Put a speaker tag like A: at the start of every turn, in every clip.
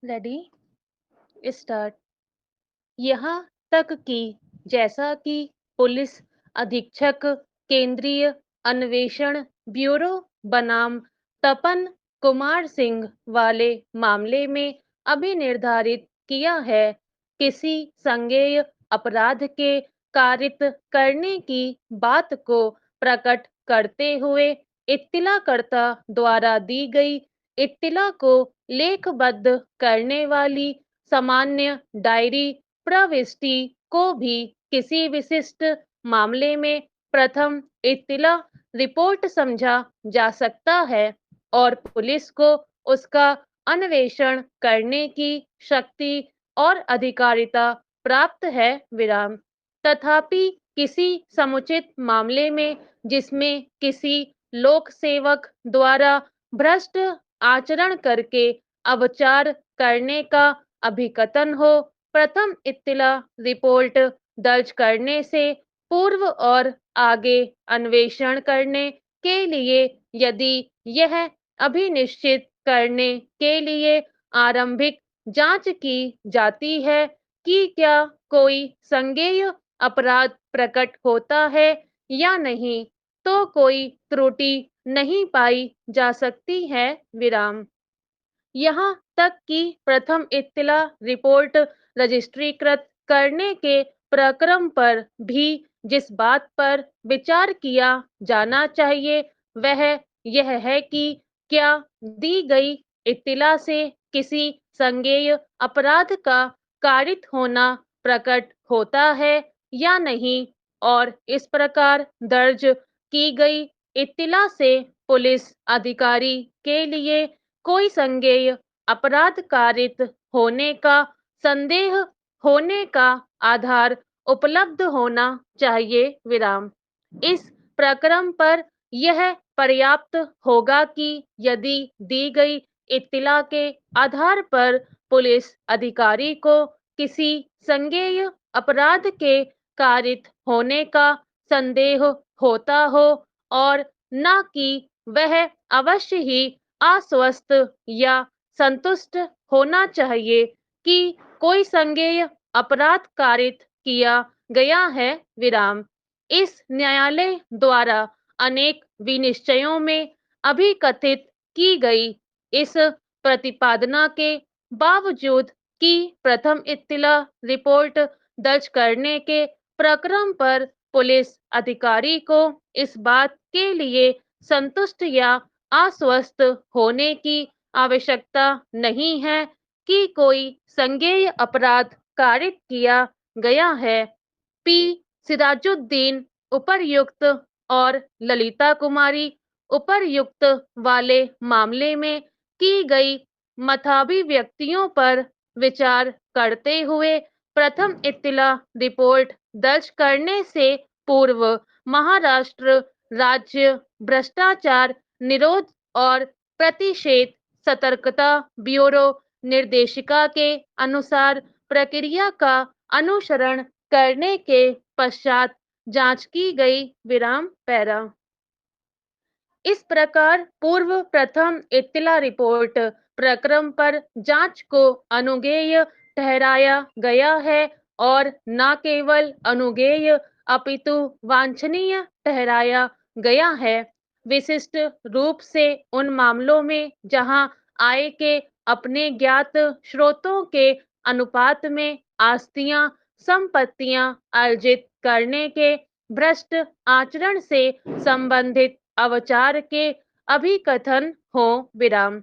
A: Ready start. यहाँ तक कि जैसा कि पुलिस अधीक्षक केंद्रीय अन्वेषण ब्यूरो बनाम तपन कुमार सिंह वाले मामले में अभी निर्धारित किया है, किसी संज्ञेय अपराध के कारित करने की बात को प्रकट करते हुए इत्तिलाकर्ता द्वारा दी गई इत्तिला को लेखबद्ध करने वाली सामान्य डायरी प्रविष्टि को भी किसी विशिष्ट मामले में प्रथम इत्तिला रिपोर्ट समझा जा सकता है और पुलिस को उसका अन्वेषण करने की शक्ति और अधिकारिता प्राप्त है विराम। तथापि किसी समुचित मामले में जिसमें किसी लोक सेवक द्वारा भ्रष्ट आचरण करके अवचार करने का अभिकथन हो, प्रथम इत्तिला रिपोर्ट दर्ज करने से पूर्व और आगे अन्वेषण करने के लिए, यदि यह अभिनिश्चित करने के लिए आरंभिक जांच की जाती है कि क्या कोई संज्ञेय अपराध प्रकट होता है या नहीं, तो कोई त्रुटि नहीं पाई जा सकती है विराम। यहाँ तक कि प्रथम इत्तिला रिपोर्ट रजिस्ट्रीकृत करने के प्रक्रम पर भी जिस बात पर विचार किया जाना चाहिए वह यह है कि क्या दी गई इत्तिला से किसी संज्ञेय अपराध का कारित होना प्रकट होता है या नहीं, और इस प्रकार दर्ज की गई इत्तिला से पुलिस अधिकारी के लिए कोई संज्ञेय अपराध कारित होने का संदेह होने का आधार उपलब्ध होना चाहिए विराम। इस प्रक्रम पर यह पर्याप्त होगा कि यदि दी गई इत्तिला के आधार पर पुलिस अधिकारी को किसी संज्ञेय अपराध के कारित होने का संदेह होता हो और न कि वह अवश्य ही आश्वस्त या संतुष्ट होना चाहिए कि कोई संज्ञेय अपराध कारित किया गया है विराम। इस न्यायालय द्वारा अनेक विनिश्चयों में अभिकथित की गई इस प्रतिपादना के बावजूद कि प्रथम इत्तिला रिपोर्ट दर्ज करने के प्रक्रम पर पुलिस अधिकारी को इस बात के लिए संतुष्ट या आश्वस्त होने की आवश्यकता नहीं है कि कोई संज्ञेय अपराध कारित किया गया है। पी सिराजुद्दीन उपर्युक्त और ललिता कुमारी उपर्युक्त वाले मामले में की गई मताभिव्यक्तियों पर विचार करते हुए प्रथम इत्तिला रिपोर्ट दर्ज करने से पूर्व महाराष्ट्र राज्य भ्रष्टाचार निरोध और प्रतिषेध सतर्कता ब्यूरो निर्देशिका के अनुसार प्रक्रिया का अनुसरण करने के पश्चात जांच की गई विराम पैरा। इस प्रकार पूर्व प्रथम इत्तिला रिपोर्ट प्रक्रम पर जांच को अनुगेय ठहराया गया है और न केवल अनुगेय अपितु वांछनीय ठहराया गया है। विशिष्ट रूप से उन मामलों में जहां आय के अपने ज्ञात स्रोतों के अनुपात में आस्तियां संपत्तियां अर्जित करने के भ्रष्ट आचरण से संबंधित अवचार के अभिकथन हो विराम।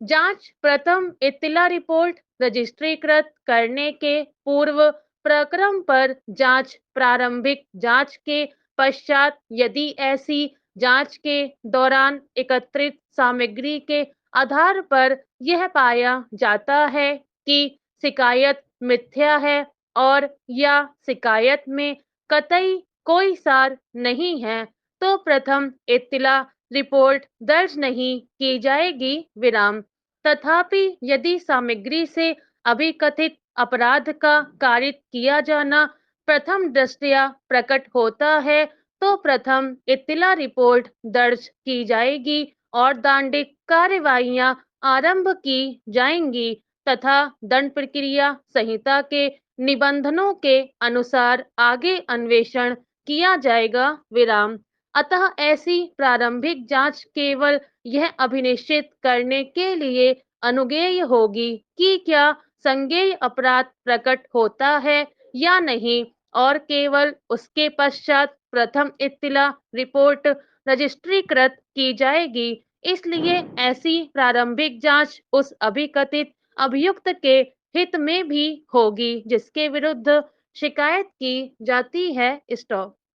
A: जांच प्रथम इत्तिला रिपोर्ट रजिस्ट्रीकृत करने के पूर्व प्रक्रम पर जांच प्रारंभिक जांच के पश्चात यदि ऐसी जांच के दौरान एकत्रित सामग्री के आधार पर यह पाया जाता है कि शिकायत मिथ्या है और या शिकायत में कतई कोई सार नहीं है, तो प्रथम इत्तिला रिपोर्ट दर्ज नहीं की जाएगी विराम। तथापि यदि सामग्री से अभिकथित अपराध का कारित किया जाना प्रथम दृष्टया प्रकट होता है, तो प्रथम इत्तिला रिपोर्ट दर्ज की जाएगी और दंडिक कार्यवाहियां आरंभ की जाएंगी। तथा दंड प्रक्रिया संहिता के निबंधनों के अनुसार आगे अन्वेषण किया जाएगा विराम। अतः ऐसी प्रारंभिक जांच केवल यह अभिनिश्चित करने के लिए अनुज्ञेय होगी कि क्या संज्ञेय अपराध प्रकट होता है या नहीं, और केवल उसके पश्चात प्रथम इत्तिला रिपोर्ट रजिस्ट्रीकृत की जाएगी। इसलिए ऐसी प्रारंभिक जांच उस अभिकथित अभियुक्त के हित में भी होगी जिसके विरुद्ध शिकायत की जाती है। स्टॉप।